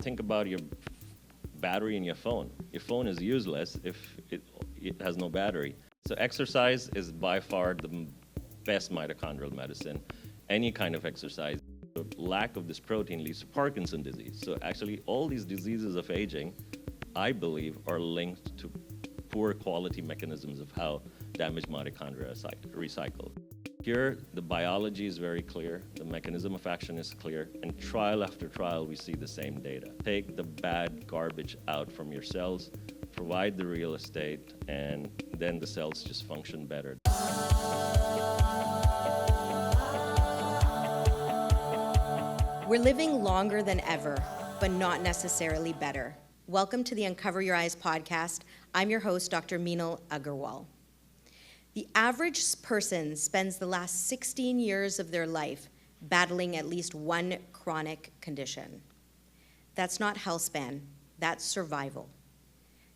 think about your battery in your phone. Your phone is useless if it has no battery. So exercise is by far the best mitochondrial medicine. Any kind of exercise. The lack of this protein leads to Parkinson's disease. So actually all these diseases of aging, I believe, are linked to poor quality mechanisms of how damaged mitochondria are recycled. Here, the biology is very clear, the mechanism of action is clear, and trial after trial, we see the same data. Take the bad garbage out from your cells, provide the real estate, and then the cells just function better. We're living longer than ever, but not necessarily better. Welcome to the Uncover Your Eyes podcast. I'm your host, Dr. Meenal Agarwal. The average person spends the last 16 years of their life battling at least one chronic condition. That's not Healthspan, that's survival.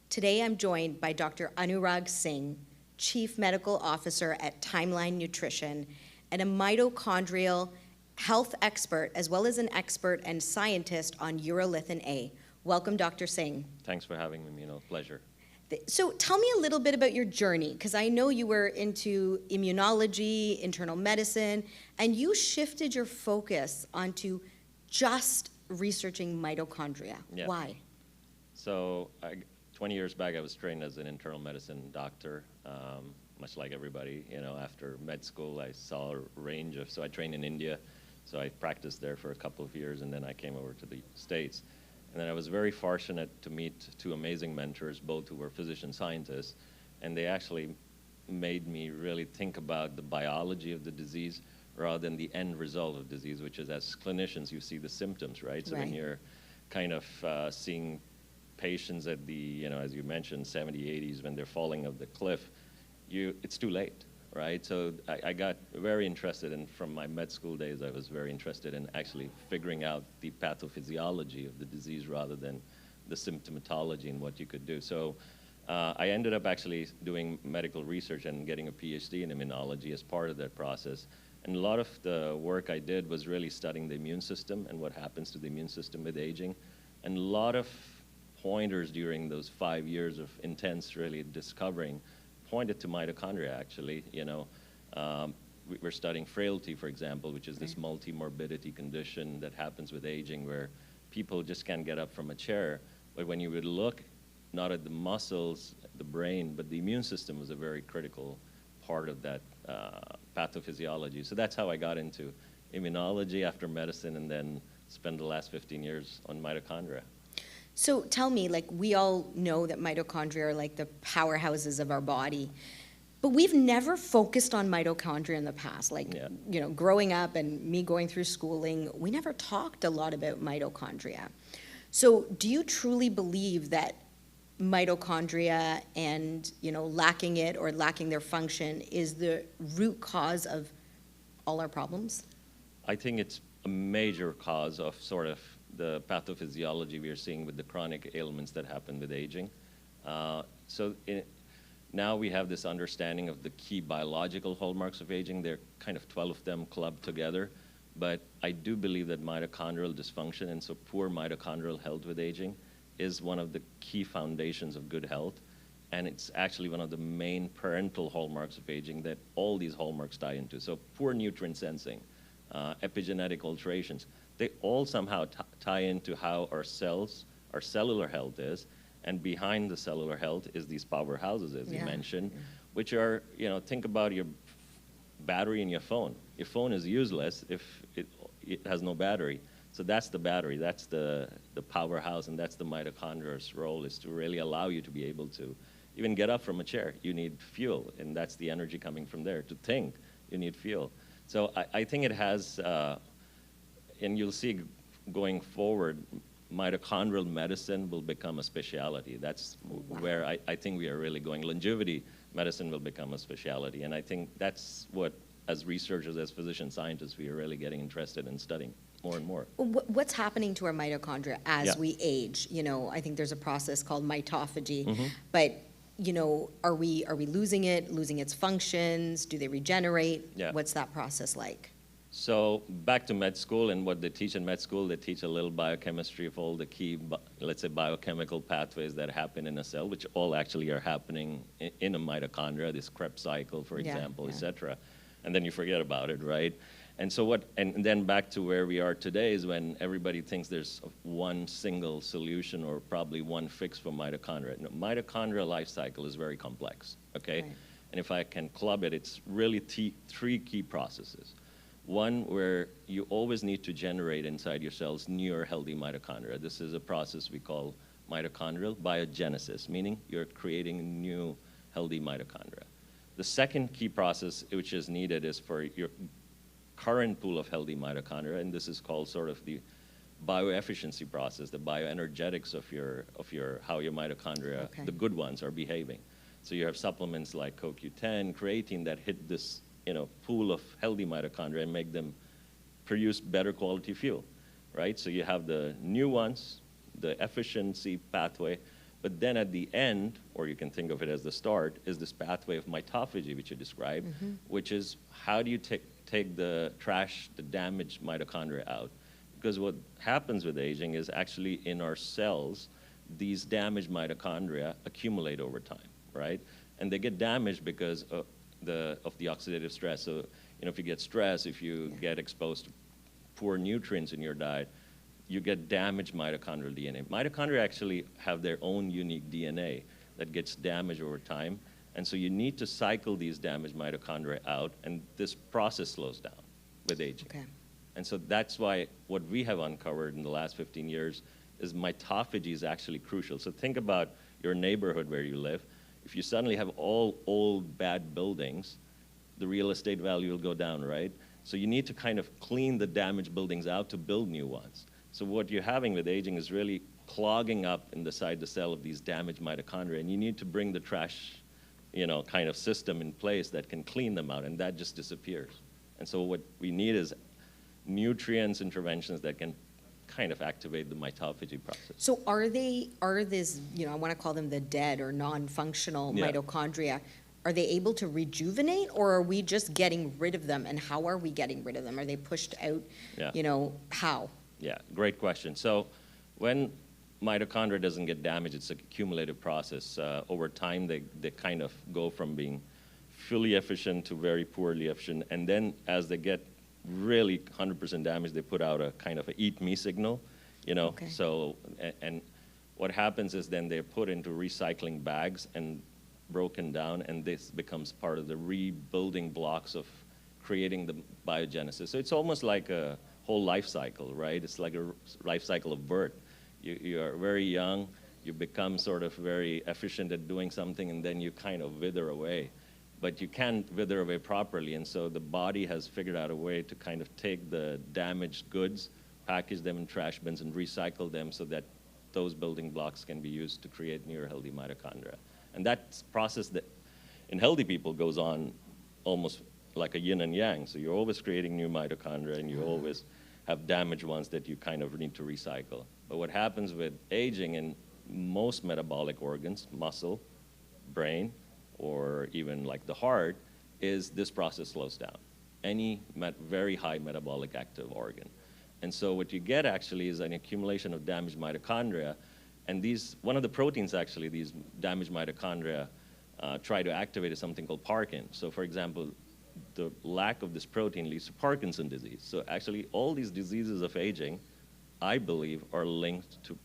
Today I'm joined by Dr. Anurag Singh, Chief Medical Officer at Timeline Nutrition and a mitochondrial health expert, as well as an expert and scientist on Urolithin A. Welcome, Dr. Singh. Thanks for having me, Meenal. Pleasure. So tell me a little bit about your journey, because I know you were into immunology, internal medicine, and you shifted your focus onto just researching mitochondria. Yeah. Why? So 20 years back, I was trained as an internal medicine doctor, much like everybody. You know, after med school, I saw a range of, so I trained in India, so I practiced there for a couple of years, and then I came over to the States. And then I was very fortunate to meet two amazing mentors, both who were physician scientists, and they actually made me really think about the biology of the disease rather than the end result of disease, which is, as clinicians, you see the symptoms, right? So when you're kind of seeing patients at the, you know, as you mentioned, 70s, 80s, when they're falling off the cliff, it's too late, right? So I got very interested, and from my med school days, I was very interested in actually figuring out the pathophysiology of the disease rather than the symptomatology and what you could do. So I ended up actually doing medical research and getting a PhD in immunology as part of that process. And a lot of the work I did was really studying the immune system and what happens to the immune system with aging. And a lot of pointers during those 5 years of intense really discovering pointed to mitochondria, actually. You know, we're studying frailty, for example, which is this multi-morbidity condition that happens with aging where people just can't get up from a chair. But when you would look not at the muscles, the brain, but the immune system was a very critical part of that pathophysiology. So that's how I got into immunology after medicine, and then spent the last 15 years on mitochondria. So tell me, like, we all know that mitochondria are like the powerhouses of our body, but we've never focused on mitochondria in the past. Like, you know, growing up and me going through schooling, we never talked a lot about mitochondria. So do you truly believe that mitochondria and, you know, lacking it or lacking their function is the root cause of all our problems? I think it's a major cause of sort of the pathophysiology we are seeing with the chronic ailments that happen with aging. Now we have this understanding of the key biological hallmarks of aging. There are kind of 12 of them clubbed together, but I do believe that mitochondrial dysfunction, and so poor mitochondrial health with aging, is one of the key foundations of good health, and it's actually one of the main parental hallmarks of aging that all these hallmarks tie into. So poor nutrient sensing, epigenetic alterations, they all somehow tie into how our cells, our cellular health is, and behind the cellular health is these powerhouses, as you mentioned, which are, you know, think about your battery in your phone. Your phone is useless if it has no battery. So that's the battery, that's the powerhouse, and that's the mitochondria's role, is to really allow you to be able to even get up from a chair. You need fuel, and that's the energy coming from there. To think, you need fuel. So I think it has, and you'll see going forward, mitochondrial medicine will become a specialty. That's where I think we are really going. Longevity medicine will become a specialty, and I think that's what, as researchers, as physician scientists, we are really getting interested in studying more and more. What's happening to our mitochondria as we age? You know, I think there's a process called mitophagy, but, you know, are we losing it, losing its functions? Do they regenerate? What's that process like? So back to med school, and what they teach in med school, they teach a little biochemistry of all the key, let's say, biochemical pathways that happen in a cell, which all actually are happening in a mitochondria, this Krebs cycle, for example, et cetera. And then you forget about it, right? And so and then back to where we are today is when everybody thinks there's one single solution or probably one fix for mitochondria. No, mitochondrial life cycle is very complex, okay? Right. And if I can club it, it's really three key processes. One, where you always need to generate inside your cells newer healthy mitochondria. This is a process we call mitochondrial biogenesis, meaning you're creating new healthy mitochondria. The second key process which is needed is for your current pool of healthy mitochondria, and this is called sort of the bioefficiency process, the bioenergetics of how your mitochondria, the good ones, are behaving. So you have supplements like CoQ10, creatine that hit this pool of healthy mitochondria and make them produce better quality fuel, right? So you have the new ones, the efficiency pathway, but then at the end, or you can think of it as the start, is this pathway of mitophagy, which you described, which is how do you take the trash, the damaged mitochondria out? Because what happens with aging is actually in our cells, these damaged mitochondria accumulate over time, right? And they get damaged because of the oxidative stress. So, if you get stress, if you get exposed to poor nutrients in your diet, you get damaged mitochondrial DNA. Mitochondria actually have their own unique DNA that gets damaged over time. And so you need to cycle these damaged mitochondria out, and this process slows down with aging. Okay. And so that's why what we have uncovered in the last 15 years is mitophagy is actually crucial. So think about your neighborhood where you live. If you suddenly have all old bad buildings, the real estate value will go down, right? So you need to kind of clean the damaged buildings out to build new ones. So what you're having with aging is really clogging up inside the cell of these damaged mitochondria, and you need to bring the trash, kind of system in place that can clean them out, and that just disappears. And so what we need is nutrients interventions that can kind of activate the mitophagy process. So are these, I want to call them the dead or non-functional mitochondria, are they able to rejuvenate, or are we just getting rid of them? And how are we getting rid of them? Are they pushed out? How? Yeah, great question. So when mitochondria doesn't get damaged, it's a cumulative process. Over time, they kind of go from being fully efficient to very poorly efficient. And then as they get really 100% damaged, they put out a kind of a eat me signal, Okay. So, and what happens is then they're put into recycling bags and broken down, and this becomes part of the rebuilding blocks of creating the biogenesis. So it's almost like a whole life cycle, right? It's like a life cycle of birth. You are very young, you become sort of very efficient at doing something, and then you kind of wither away. But you can't wither away properly, and so the body has figured out a way to kind of take the damaged goods, package them in trash bins, and recycle them so that those building blocks can be used to create newer healthy mitochondria. And that process that in healthy people goes on almost like a yin and yang. So you're always creating new mitochondria, and you always have damaged ones that you kind of need to recycle. But what happens with aging in most metabolic organs, muscle, brain, or even like the heart, is this process slows down. Any very high metabolic active organ. And so what you get actually is an accumulation of damaged mitochondria, and one of the proteins actually, these damaged mitochondria try to activate is something called Parkin. So for example, the lack of this protein leads to Parkinson's disease. So actually all these diseases of aging, I believe, are linked to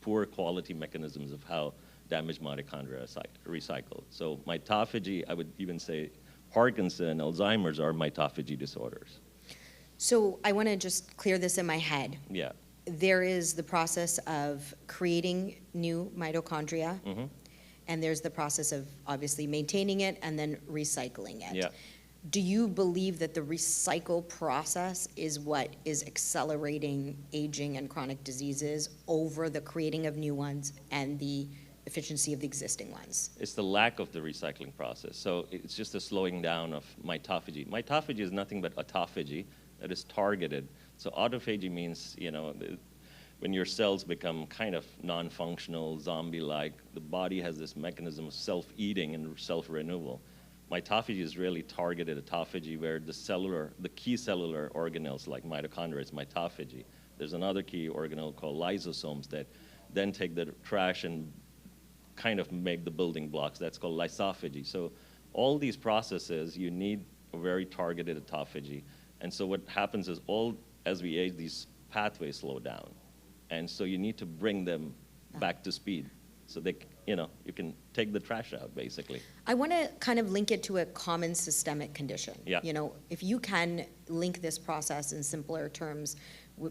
poor quality mechanisms of how damaged mitochondria are recycled. So mitophagy, I would even say Parkinson, Alzheimer's are mitophagy disorders. So I want to just clear this in my head. Yeah. There is the process of creating new mitochondria, and there's the process of obviously maintaining it and then recycling it. Yeah. Do you believe that the recycle process is what is accelerating aging and chronic diseases over the creating of new ones and the efficiency of the existing ones? It's the lack of the recycling process. So it's just a slowing down of mitophagy. Mitophagy is nothing but autophagy that is targeted. So autophagy means, when your cells become kind of non-functional, zombie-like, the body has this mechanism of self-eating and self-renewal. mitophagy is really targeted autophagy where the key cellular organelles like mitochondria is mitophagy. There's another key organelle called lysosomes that then take the trash and kind of make the building blocks. That's called lysophagy. So all these processes, you need a very targeted autophagy. And so what happens is as we age, these pathways slow down. And so you need to bring them back to speed so you can take the trash out, basically. I want to kind of link it to a common systemic condition. Yeah. If you can link this process in simpler terms,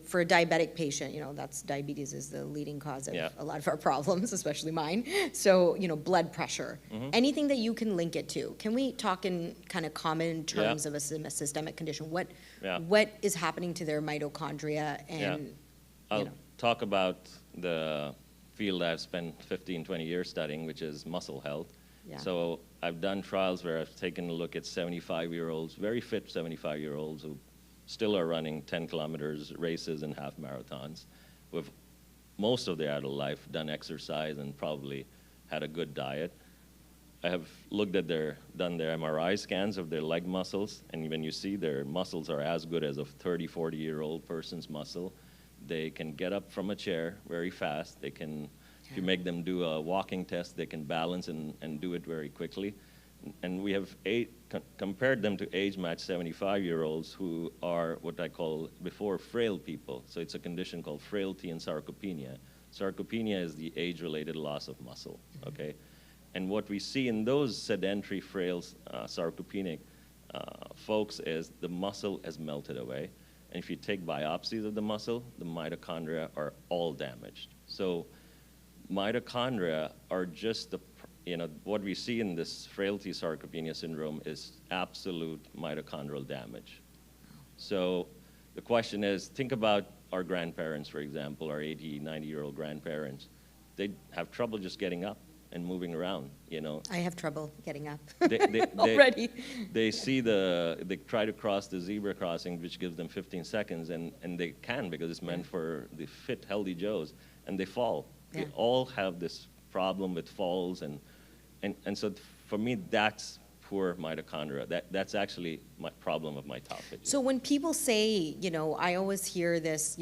for a diabetic patient, that's diabetes is the leading cause of a lot of our problems, especially mine. So, blood pressure, anything that you can link it to. Can we talk in kind of common terms of a systemic condition? What is happening to their mitochondria? And I'll talk about the field I've spent 15, 20 years studying, which is muscle health. Yeah. So I've done trials where I've taken a look at 75-year-olds, very fit 75-year-olds who still are running 10 kilometers races and half marathons, who have most of their adult life done exercise and probably had a good diet. I have done their MRI scans of their leg muscles, and when you see their muscles are as good as a 30, 40-year-old person's muscle. They can get up from a chair very fast. They can, if you make them do a walking test, they can balance and do it very quickly. And we have compared them to age-matched 75-year-olds who are what I call before frail people. So it's a condition called frailty and sarcopenia. Sarcopenia is the age-related loss of muscle, okay? And what we see in those sedentary, frail, sarcopenic folks is the muscle has melted away. And if you take biopsies of the muscle, the mitochondria are all damaged. So mitochondria are just what we see in this frailty sarcopenia syndrome is absolute mitochondrial damage. So the question is, think about our grandparents, for example, our 80, 90-year-old grandparents. They have trouble just getting up and moving around, I have trouble getting up already. They try to cross the zebra crossing, which gives them 15 seconds, and they can because it's meant for the fit, healthy Joes, and they fall. Yeah. They all have this problem with falls, and so for me, that's poor mitochondria. That's actually my problem of mitophagy. So when people say, I always hear this,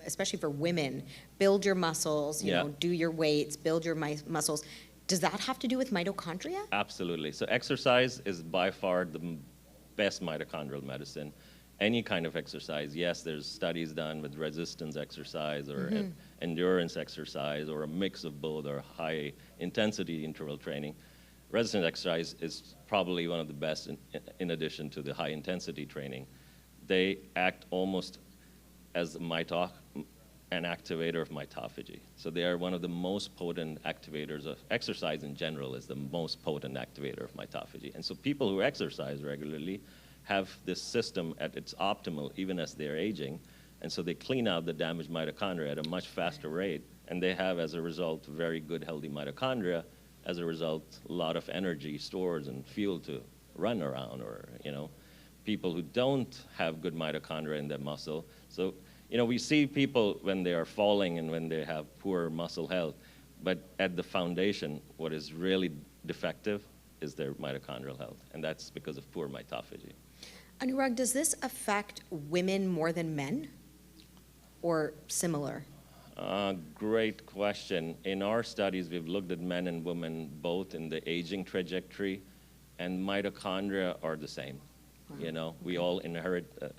especially for women, build your muscles, do your weights, build your muscles. Does that have to do with mitochondria? Absolutely. So exercise is by far the best mitochondrial medicine. Any kind of exercise, yes, there's studies done with resistance exercise or endurance exercise or a mix of both or high intensity interval training. Resistance exercise is probably one of the best in addition to the high intensity training. They act almost as an activator of mitophagy. So they are one of the most potent activators of exercise in general is the most potent activator of mitophagy. And so people who exercise regularly have this system at its optimal even as they're aging. And so they clean out the damaged mitochondria at a much faster rate. And they have, as a result, very good, healthy mitochondria. As a result, a lot of energy stored and fuel to run around or, people who don't have good mitochondria in their muscle. So, we see people when they are falling and when they have poor muscle health, but at the foundation, what is really defective is their mitochondrial health, and that's because of poor mitophagy. Anurag, does this affect women more than men or similar? Great question. In our studies, we've looked at men and women both in the aging trajectory, and mitochondria are the same. Wow. We all inherit.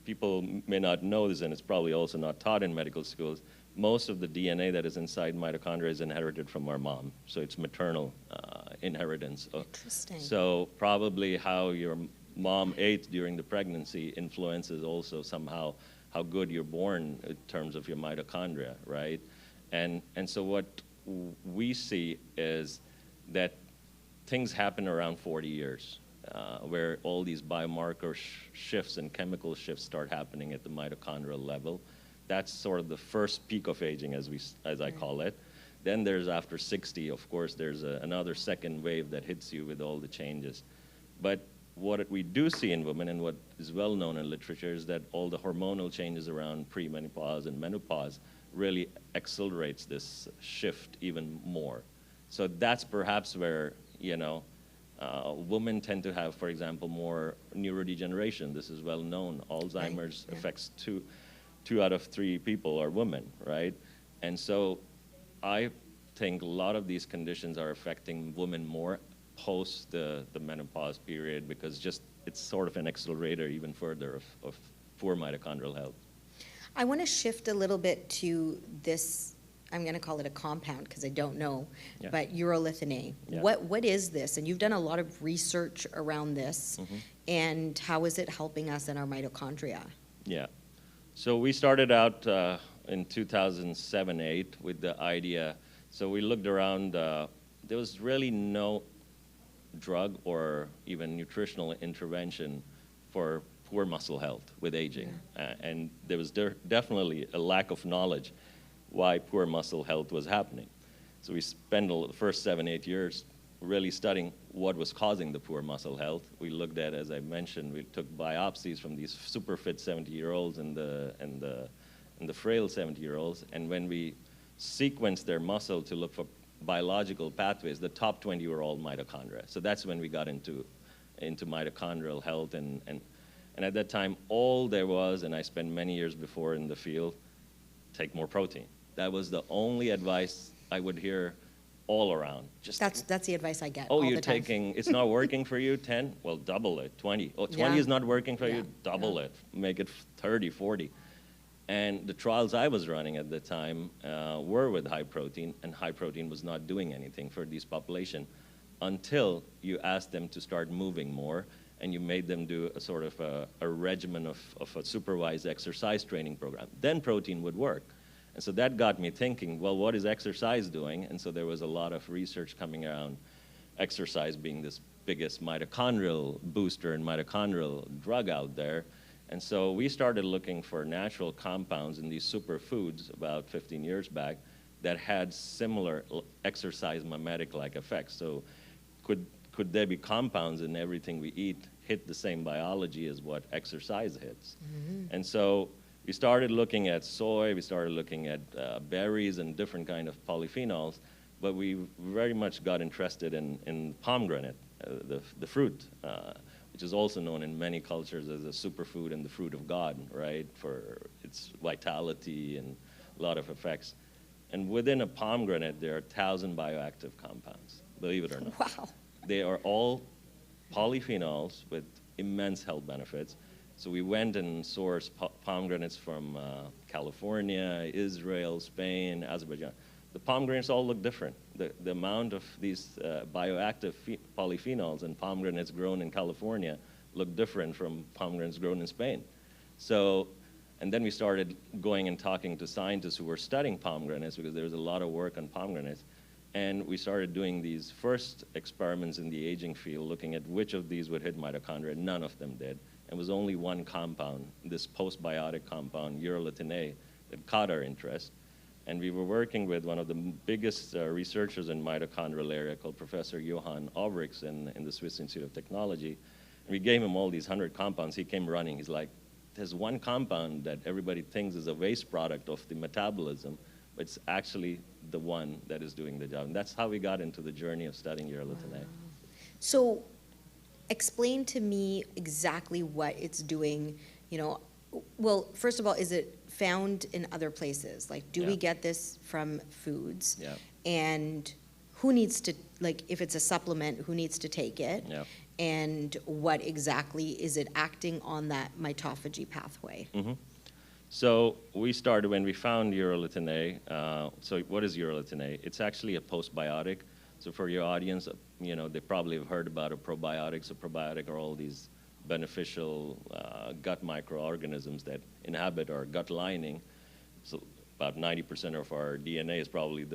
People may not know this, and it's probably also not taught in medical schools. Most of the DNA that is inside mitochondria is inherited from our mom, so it's maternal inheritance. Interesting. So probably how your mom ate during the pregnancy influences also somehow how good you're born in terms of your mitochondria, right? And so what we see is that things happen around 40 years. Where all these biomarker shifts and chemical shifts start happening at the mitochondrial level. That's sort of the first peak of aging, as I call it. Then there's after 60, of course, there's another second wave that hits you with all the changes. But what we do see in women and what is well known in literature is that all the hormonal changes around premenopause and menopause really accelerates this shift even more. So that's perhaps where, Women tend to have, for example, more neurodegeneration. This is well known. Alzheimer's affects two out of 3 people are women, right? And so I think a lot of these conditions are affecting women more post the menopause period, because just it's sort of an accelerator even further of poor mitochondrial health. I want to shift a little bit to this. I'm going to call it a compound because I don't know, but Urolithin A. Yeah. What is this? And you've done a lot of research around this, and how is it helping us in our mitochondria? Yeah. So we started out in 2007-8 with the idea. So we looked around. There was really no drug or even nutritional intervention for poor muscle health with aging. And there was definitely a lack of knowledge why poor muscle health was happening. So we spent the first 7-8 years really studying what was causing the poor muscle health. We looked at, as I mentioned, we took biopsies from these super fit 70-year-olds and the frail 70-year-olds, and when we sequenced their muscle to look for biological pathways, the top 20 were all mitochondria. So that's when we got into mitochondrial health, and at that time, all there was, and I spent many years before in the field, take more protein. That was the only advice I would hear all around. Just That's the advice I get. oh, all you're the time. taking, it's not working for you, 10? Well, double it, 20. Oh, 20 is not working for you? Double it, make it 30, 40. And the trials I was running at the time were with high protein, and high protein was not doing anything for this population until you asked them to start moving more, and you made them do a sort of a regimen of a supervised exercise training program. Then protein would work. And so that got me thinking, well, what is exercise doing? And so there was a lot of research coming around exercise being this biggest mitochondrial booster and mitochondrial drug out there. And so we started looking for natural compounds in these superfoods about 15 years back that had similar exercise mimetic-like effects. So could there be compounds in everything we eat hit the same biology as what exercise hits? And so we started looking at soy, we started looking at berries and different kind of polyphenols, but we very much got interested in pomegranate, the fruit, which is also known in many cultures as a superfood and the fruit of God, right, for its vitality and a lot of effects. And within a pomegranate, there are 1,000 bioactive compounds, believe it or not. Wow. They are all polyphenols with immense health benefits. So we went and sourced pomegranates from California, Israel, Spain, Azerbaijan. The pomegranates all look different. The amount of these bioactive polyphenols in pomegranates grown in California look different from pomegranates grown in Spain. So, and then we started going and talking to scientists who were studying pomegranates, because there was a lot of work on pomegranates. And we started doing these first experiments in the aging field, looking at which of these would hit mitochondria. None of them did. It was only one compound, this postbiotic compound, Urolithin A, that caught our interest. And we were working with one of the biggest researchers in mitochondrial area called Professor Johann Obrix in the Swiss Institute of Technology. And we gave him all these 100 compounds. He came running. He's like, there's one compound that everybody thinks is a waste product of the metabolism, but it's actually the one that is doing the job. And that's how we got into the journey of studying Urolithin A. So explain to me exactly what it's doing, well, first of all, is it found in other places? Like, do we get this from foods? Yeah. And who needs to, like, if it's a supplement, who needs to take it? Yeah. And what exactly is it acting on that mitophagy pathway? So we started when we found Urolithin A. So what is Urolithin A? It's actually a postbiotic. So for your audience, they probably have heard about a probiotic. So probiotic are all these beneficial gut microorganisms that inhabit our gut lining. So about 90% of our DNA is probably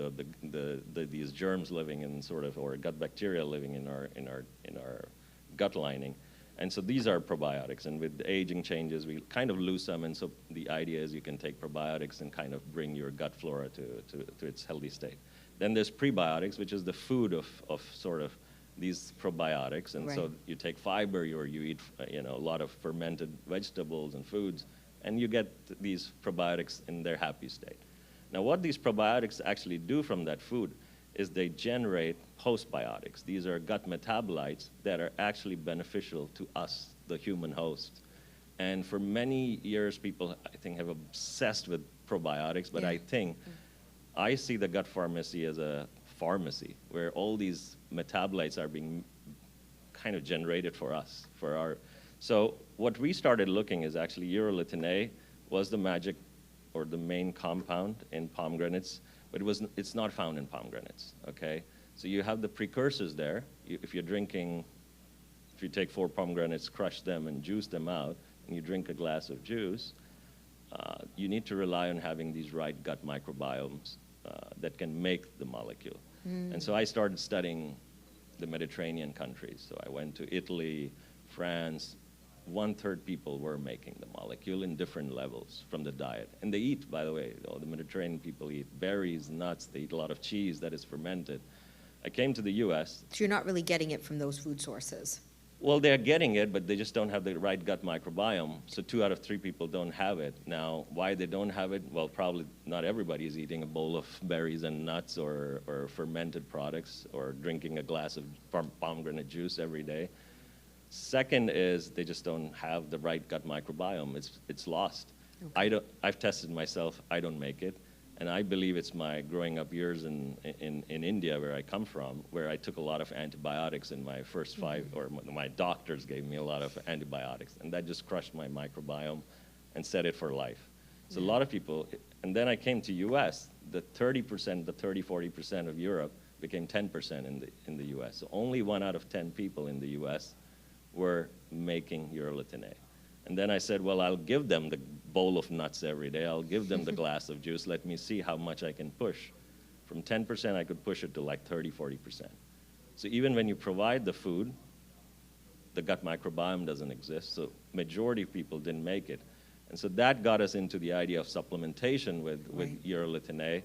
these germs living in or gut bacteria living in our gut lining. And so these are probiotics, and with the aging changes, we kind of lose some, and so the idea is you can take probiotics and kind of bring your gut flora to its healthy state. Then there's prebiotics, which is the food of sort of these probiotics, and so you take fiber, or you eat a lot of fermented vegetables and foods, and you get these probiotics in their happy state. Now what these probiotics actually do from that food is they generate postbiotics. These are gut metabolites that are actually beneficial to us, the human host. And for many years, people, I think, have obsessed with probiotics, but I think I see the gut pharmacy as a pharmacy where all these metabolites are being kind of generated for us, for our. So what we started looking is actually Urolithin A was the magic or the main compound in pomegranates, but it's not found in pomegranates, okay? So you have the precursors there. If you take 4 pomegranates, crush them and juice them out, and you drink a glass of juice, you need to rely on having these right gut microbiomes that can make the molecule. And so I started studying the Mediterranean countries. So I went to Italy, France. 1/3 people were making the molecule in different levels from the diet. And they eat, by the way, all the Mediterranean people eat berries, nuts, they eat a lot of cheese that is fermented. I came to the US. So you're not really getting it from those food sources? Well, they're getting it, but they just don't have the right gut microbiome. So 2 out of 3 people don't have it. Now, why they don't have it? Well, probably not everybody is eating a bowl of berries and nuts or fermented products or drinking a glass of pomegranate juice every day. Second is they just don't have the right gut microbiome. It's lost. Okay. I've tested myself. I don't make it. And I believe it's my growing up years in India, where I come from, where I took a lot of antibiotics in my first 5, or my doctors gave me a lot of antibiotics. And that just crushed my microbiome and set it for life. So a lot of people, and then I came to US, the 30%, the 30-40% of Europe became 10% in the US. So only 1 out of 10 people in the US were making Urolithin A. And then I said, well, I'll give them the bowl of nuts every day. I'll give them the glass of juice. Let me see how much I can push. From 10%, I could push it to like 30-40%. So even when you provide the food, the gut microbiome doesn't exist. So majority of people didn't make it. And so that got us into the idea of supplementation with Urolithin A.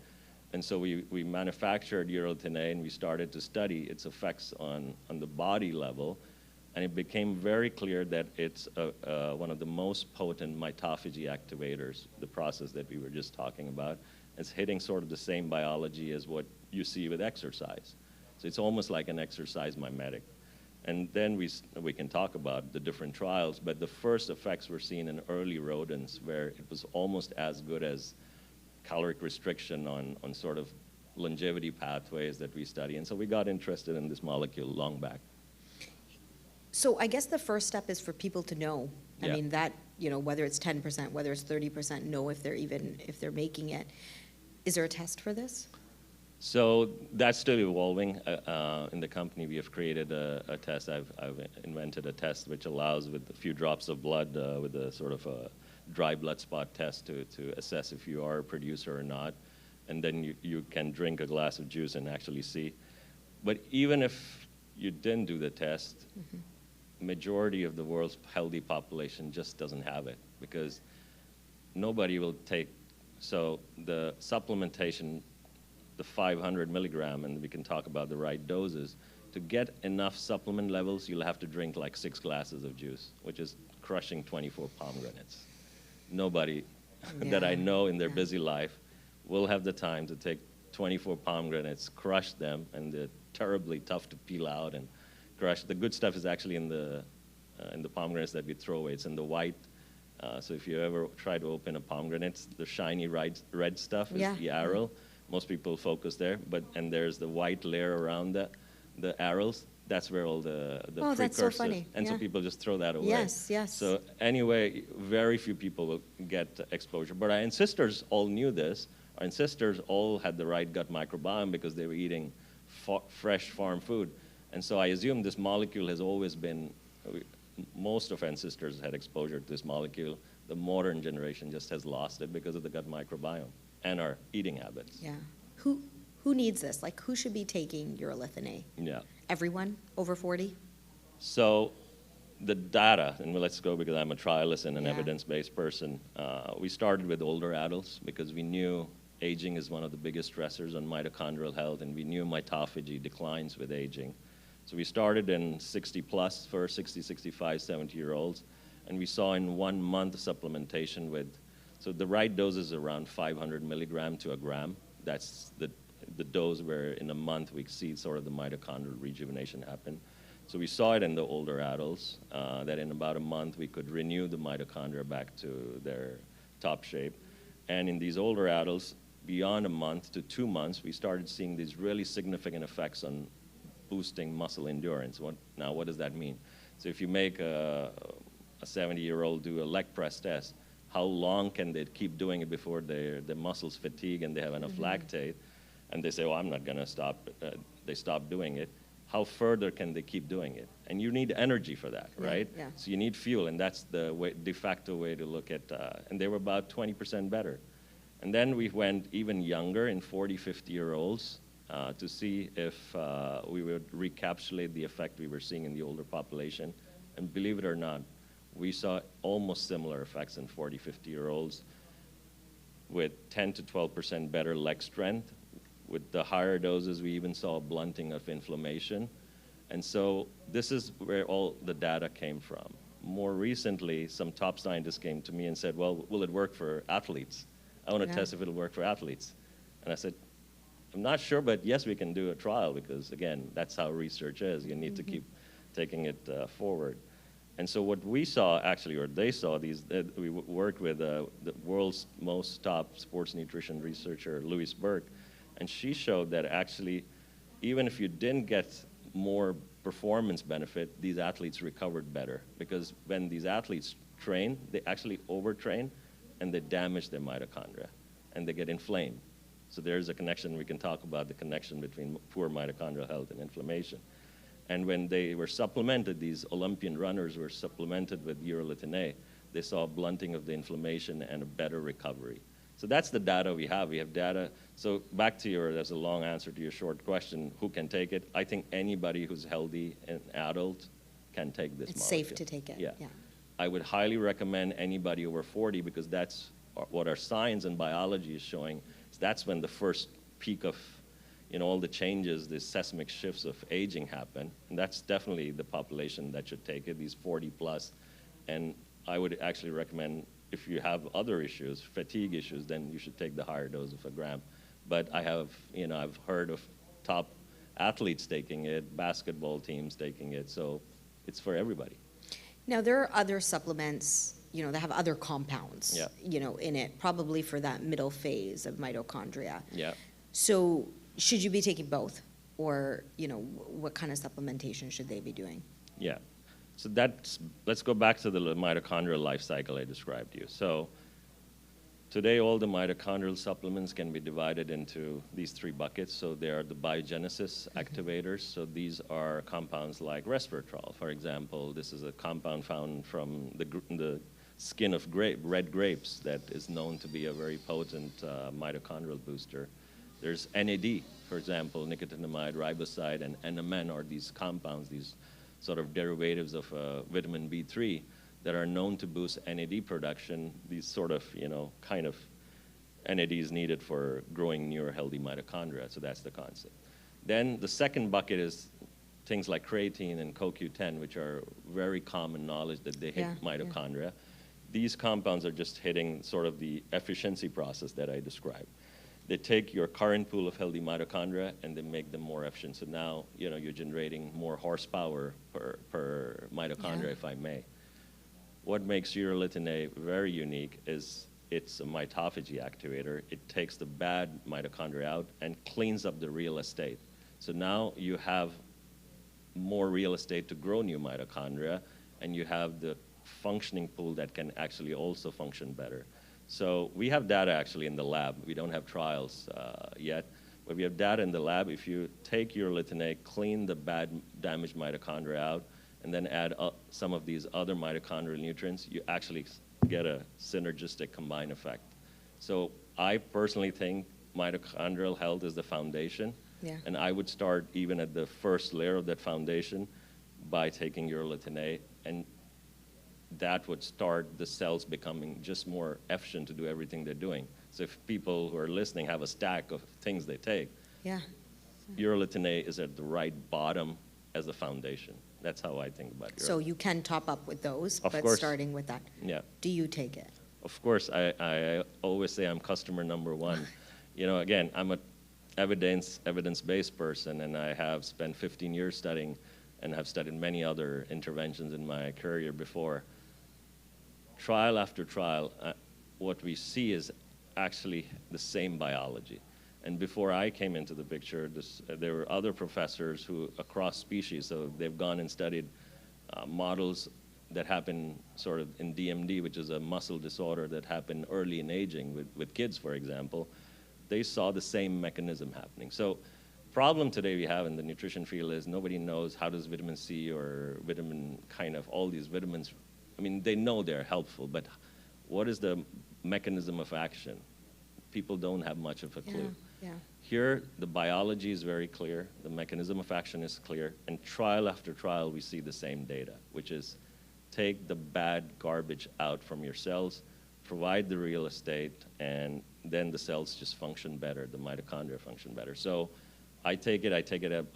And so we manufactured Urolithin A, and we started to study its effects on the body level. And it became very clear that it's one of the most potent mitophagy activators, the process that we were just talking about. It's hitting sort of the same biology as what you see with exercise. So it's almost like an exercise mimetic. And then we can talk about the different trials, but the first effects were seen in early rodents, where it was almost as good as caloric restriction on sort of longevity pathways that we study. And so we got interested in this molecule long back. So I guess the first step is for people to know. I mean, that, whether it's 10%, whether it's 30%, know if they're making it. Is there a test for this? So that's still evolving. In the company, we have created a test. I've invented a test which allows, with a few drops of blood, with a sort of a dry blood spot test to assess if you are a producer or not. And then you can drink a glass of juice and actually see. But even if you didn't do the test, majority of the world's healthy population just doesn't have it, because nobody will take, so the supplementation, the 500 milligram, and we can talk about the right doses, to get enough supplement levels, you'll have to drink like 6 glasses of juice, which is crushing 24 pomegranates. Nobody that I know in their busy life will have the time to take 24 pomegranates, crush them, and they're terribly tough to peel out and crush. The good stuff is actually in the pomegranates that we throw away. It's in the white. So if you ever try to open a pomegranate, the shiny red stuff is the arrow. Most people focus there, and there's the white layer around the arrows. That's where all the precursors. That's so funny. And so people just throw that away. Yes. So anyway, very few people will get exposure. But our ancestors all knew this. Our ancestors all had the right gut microbiome because they were eating fresh farm food. And so I assume this molecule has always been, most of our ancestors had exposure to this molecule. The modern generation just has lost it because of the gut microbiome and our eating habits. Yeah. Who needs this? Like, who should be taking Urolithin A? Yeah. Everyone over 40? So the data, and let's go because I'm a trialist and an evidence-based person, we started with older adults because we knew aging is one of the biggest stressors on mitochondrial health, and we knew mitophagy declines with aging. So we started in 60 plus, for 60, 65, 70-year-olds, and we saw in 1 month supplementation with, so the right dose is around 500 milligram to a gram. That's the dose where in a month we see sort of the mitochondrial rejuvenation happen. So we saw it in the older adults, that in about a month we could renew the mitochondria back to their top shape. And in these older adults, beyond a month to 2 months, we started seeing these really significant effects on boosting muscle endurance. Now, what does that mean? So if you make a 70-year-old do a leg press test, how long can they keep doing it before their muscles fatigue and they have enough lactate, and they say, oh, I'm not going to stop, they stop doing it. How further can they keep doing it? And you need energy for that, right? Yeah. So you need fuel, and that's the de facto way to look at, and they were about 20% better. And then we went even younger in 40, 50-year-olds to see if we would recapitulate the effect we were seeing in the older population. And believe it or not, we saw almost similar effects in 40, 50-year-olds with 10 to 12% better leg strength. With the higher doses, we even saw a blunting of inflammation. And so this is where all the data came from. More recently, some top scientists came to me and said, well, will it work for athletes? I want to test if it'll work for athletes. And I said, I'm not sure, but yes, we can do a trial because, again, that's how research is. You need to keep taking it forward. And so what we saw, actually, or they saw, we worked with the world's most top sports nutrition researcher, Louise Burke, and she showed that actually, even if you didn't get more performance benefit, these athletes recovered better. Because when these athletes train, they actually overtrain, and they damage their mitochondria, and they get inflamed. So there's a connection. We can talk about the connection between poor mitochondrial health and inflammation. And when they were supplemented, these Olympian runners were supplemented with Urolithin A, they saw a blunting of the inflammation and a better recovery. So that's the data we have. We have data. So back to there's a long answer to your short question, who can take it? I think anybody who's healthy and adult can take this molecule. It's safe to take it. Yeah. I would highly recommend anybody over 40 because that's what our science and biology is showing. That's when the first peak of all the changes, the seismic shifts of aging happen. And that's definitely the population that should take it, these 40 plus. And I would actually recommend if you have other issues, fatigue issues, then you should take the higher dose of a gram. But I have, I've heard of top athletes taking it, basketball teams taking it, so it's for everybody. Now, there are other supplements, that have other compounds, in it, probably for that middle phase of mitochondria. Yeah. So should you be taking both? Or, what kind of supplementation should they be doing? Yeah. So let's go back to the mitochondrial life cycle I described to you. So today, all the mitochondrial supplements can be divided into these 3 buckets. So they are the biogenesis activators. So these are compounds like resveratrol, for example. This is a compound found from the skin of red grapes that is known to be a very potent mitochondrial booster. There's NAD, for example, nicotinamide riboside, and NMN are these compounds, these sort of derivatives of vitamin B3 that are known to boost NAD production. These sort of, kind of NAD is needed for growing newer healthy mitochondria, so that's the concept. Then the second bucket is things like creatine and CoQ10, which are very common knowledge that they hit mitochondria. Yeah. These compounds are just hitting sort of the efficiency process that I described. They take your current pool of healthy mitochondria and they make them more efficient. So now, you're generating more horsepower per mitochondria, if I may. What makes Urolithin A very unique is it's a mitophagy activator. It takes the bad mitochondria out and cleans up the real estate. So now you have more real estate to grow new mitochondria, and you have the functioning pool that can actually also function better. So we have data actually in the lab. We don't have trials yet, but we have data in the lab. If you take Urolithin A, clean the bad damaged mitochondria out, and then add some of these other mitochondrial nutrients, you actually get a synergistic combined effect. So I personally think mitochondrial health is the foundation, and I would start even at the first layer of that foundation by taking Urolithin A, and that would start the cells becoming just more efficient to do everything they're doing. So if people who are listening have a stack of things they take, Urolithin A is at the right bottom as the foundation. That's how I think about it. So you can top up with those, of but course. Starting with that. Yeah. Do you take it? Of course. I always say I'm customer number one. Again, I'm a evidence-based person, and I have spent 15 years studying and have studied many other interventions in my career before. Trial after trial, what we see is actually the same biology. And before I came into the picture, there were other professors who, across species, so they've gone and studied models that happen sort of in DMD, which is a muscle disorder that happened early in aging with kids, for example. They saw the same mechanism happening. So problem today we have in the nutrition field is nobody knows how does vitamin C or vitamin kind of all these vitamins, I mean, they know they're helpful, but what is the mechanism of action? People don't have much of a clue. Yeah. Here, the biology is very clear, the mechanism of action is clear, and trial after trial, we see the same data, which is take the bad garbage out from your cells, provide the real estate, and then the cells just function better, the mitochondria function better. So I take it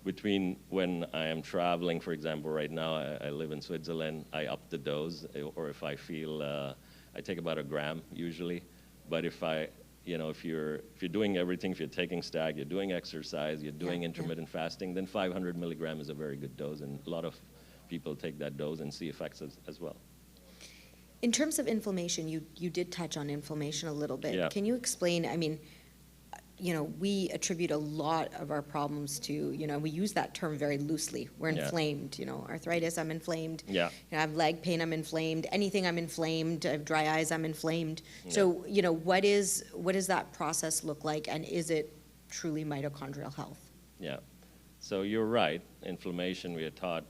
between when I am traveling, for example, right now, I live in Switzerland, I up the dose, or if I feel, I take about 1 gram usually, but if you're doing everything, if you're taking stag, you're doing exercise, you're doing intermittent fasting, then 500 milligram is a very good dose, and a lot of people take that dose and see effects as well. In terms of inflammation, you did touch on inflammation a little bit. Yeah. Can you explain, I mean, we attribute a lot of our problems to, we use that term very loosely. We're inflamed, arthritis, I'm inflamed. Yeah. I have leg pain, I'm inflamed. Anything, I'm inflamed. I have dry eyes, I'm inflamed. Yeah. So, what does that process look like, and is it truly mitochondrial health? Yeah. So you're right. Inflammation, we are taught,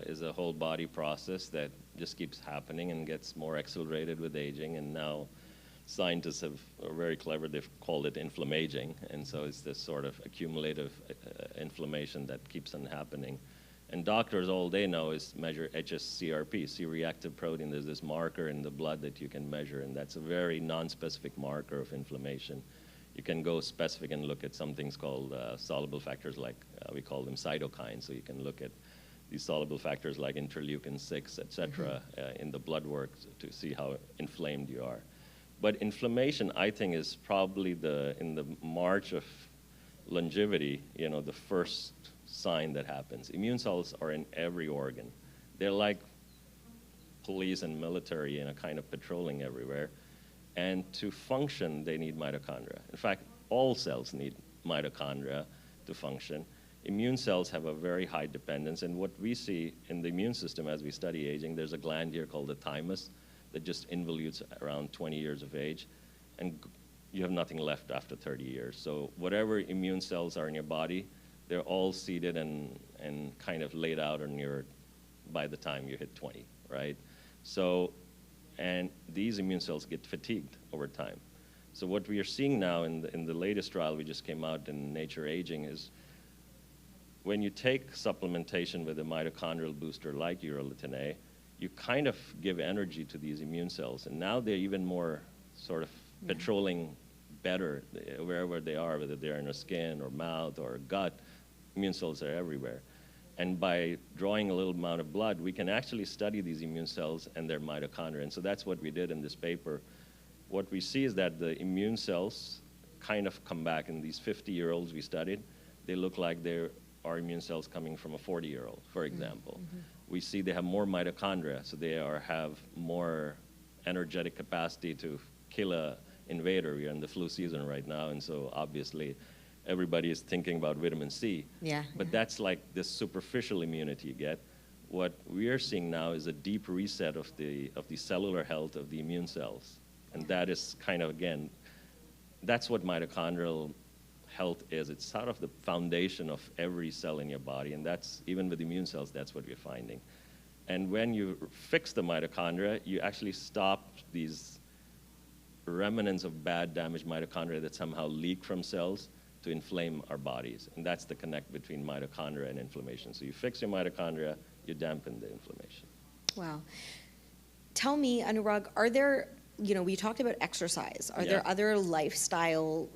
is a whole body process that just keeps happening and gets more accelerated with aging. And now scientists are very clever. They've called it inflammaging. And so it's this sort of accumulative inflammation that keeps on happening. And doctors, all they know is measure hsCRP, C-reactive protein. There's this marker in the blood that you can measure, and that's a very non-specific marker of inflammation. You can go specific and look at some things called soluble factors, like we call them cytokines. So you can look at these soluble factors like interleukin-6, et cetera, in the blood work to see how inflamed you are. But inflammation, I think, is probably in the march of longevity, the first sign that happens. Immune cells are in every organ. They're like police and military, kind of patrolling everywhere. And to function, they need mitochondria. In fact, all cells need mitochondria to function. Immune cells have a very high dependence, and what we see in the immune system as we study aging, there's a gland here called the thymus that just involutes around 20 years of age, and you have nothing left after 30 years. So whatever immune cells are in your body, they're all seated and kind of laid out by the time you hit 20, right? So, and these immune cells get fatigued over time. So what we are seeing now in the latest trial we just came out in Nature Aging is when you take supplementation with a mitochondrial booster like Urolithin A, you kind of give energy to these immune cells. And now they're even more sort of patrolling better wherever they are, whether they're in our skin or mouth or gut, immune cells are everywhere. And by drawing a little amount of blood, we can actually study these immune cells and their mitochondria. And so that's what we did in this paper. What we see is that the immune cells kind of come back. In these 50-year-olds we studied, they look like they are immune cells coming from a 40-year-old, for example. Mm-hmm. We see they have more mitochondria, so they have more energetic capacity to kill an invader. We're in the flu season right now, and so obviously everybody is thinking about vitamin C. Yeah. But that's like this superficial immunity you get. What we are seeing now is a deep reset of the cellular health of the immune cells. And that is kind of, again, that's what mitochondrial health is. It's sort of the foundation of every cell in your body. And that's, even with immune cells, that's what we're finding. And when you fix the mitochondria, you actually stop these remnants of bad damaged mitochondria that somehow leak from cells to inflame our bodies. And that's the connect between mitochondria and inflammation. So you fix your mitochondria, you dampen the inflammation. Wow. Tell me, Anurag, are there, we talked about exercise. Are there other lifestyle,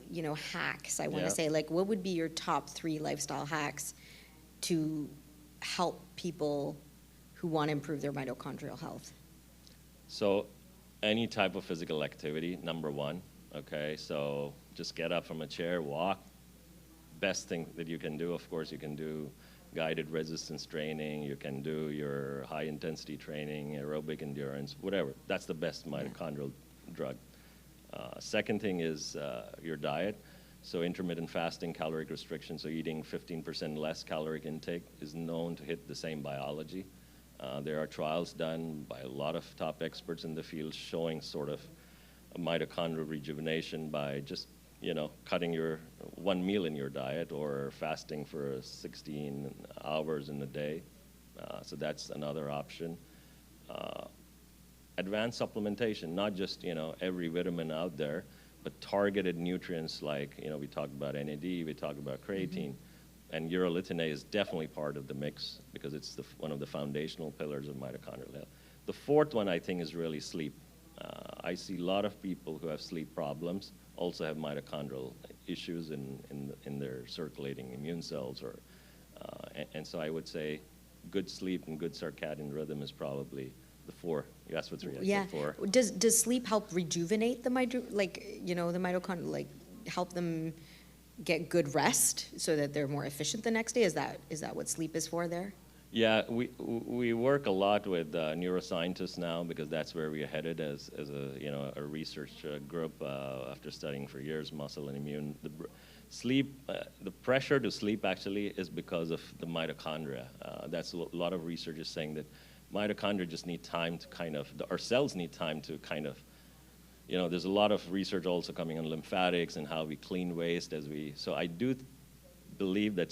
hacks, I want to say? Like, what would be your top 3 lifestyle hacks to help people who want to improve their mitochondrial health? So any type of physical activity, number 1. okay? So just get up from a chair, walk. Best thing that you can do, of course, you can do guided resistance training, you can do your high intensity training, aerobic endurance, whatever. That's the best mitochondrial drug. Second thing is your diet. So intermittent fasting, caloric restriction, so eating 15% less caloric intake is known to hit the same biology. There are trials done by a lot of top experts in the field showing sort of a mitochondrial rejuvenation by just cutting your one meal in your diet or fasting for 16 hours in a day. So that's another option. Advanced supplementation, not just, every vitamin out there, but targeted nutrients like, we talked about NAD, we talked about creatine, and Urolithin A is definitely part of the mix because it's one of the foundational pillars of mitochondrial health. The fourth one, I think, is really sleep. I see a lot of people who have sleep problems also have mitochondrial issues in their circulating immune cells, and so I would say good sleep and good circadian rhythm is probably the four. You asked for three. I said four. Does sleep help rejuvenate the mitochondria, like help them get good rest so that they're more efficient the next day? Is that what sleep is for there? Yeah, we work a lot with neuroscientists now because that's where we're headed as a research group after studying for years muscle and immune. The pressure to sleep actually is because of the mitochondria. That's a lot of research is saying that mitochondria just need time to our cells need time to there's a lot of research also coming on lymphatics and how we clean waste so I do believe that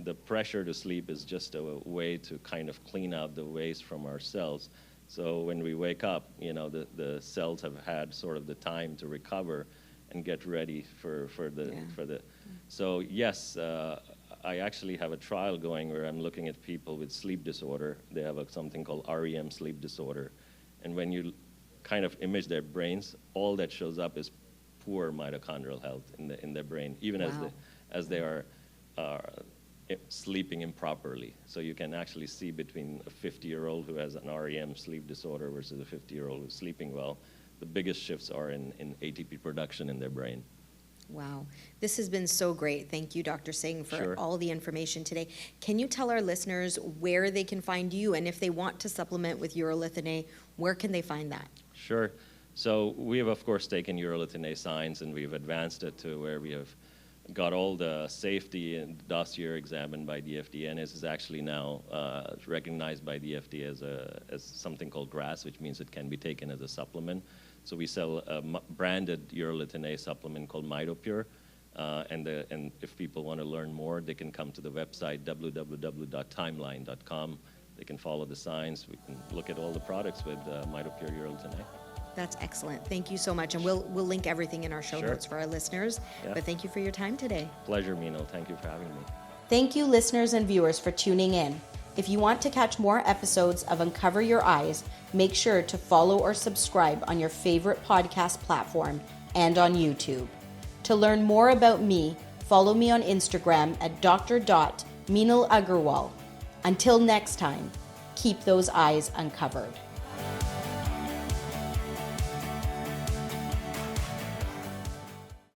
the pressure to sleep is just a way to kind of clean out the waste from our cells. So when we wake up, the cells have had sort of the time to recover and get ready for the. So yes, I actually have a trial going where I'm looking at people with sleep disorder. They have something called REM sleep disorder, and when you kind of image their brains, all that shows up is poor mitochondrial health in their brain, even as they are sleeping improperly. So you can actually see between a 50-year-old who has an REM sleep disorder versus a 50-year-old who's sleeping well, the biggest shifts are in ATP production in their brain. Wow. This has been so great. Thank you, Dr. Singh, for all the information today. Can you tell our listeners where they can find you, and if they want to supplement with Urolithin A, where can they find that? Sure. So we have, of course, taken Urolithin A science and we've advanced it to where we have got all the safety and dossier examined by the FDA, and this is actually now recognized by the FDA as something called GRAS, which means it can be taken as a supplement. So we sell a branded Urolithin A supplement called MitoPure, and if people want to learn more, they can come to the website www.timeline.com. They can follow the science. We can look at all the products with MitoPure Urolithin A. That's excellent. Thank you so much. And we'll link everything in our show notes for our listeners. Yeah. But thank you for your time today. Pleasure, Meenal. Thank you for having me. Thank you, listeners and viewers, for tuning in. If you want to catch more episodes of Uncover Your Eyes, make sure to follow or subscribe on your favorite podcast platform and on YouTube. To learn more about me, follow me on Instagram at dr.Meenal Agarwal. Until next time, keep those eyes uncovered.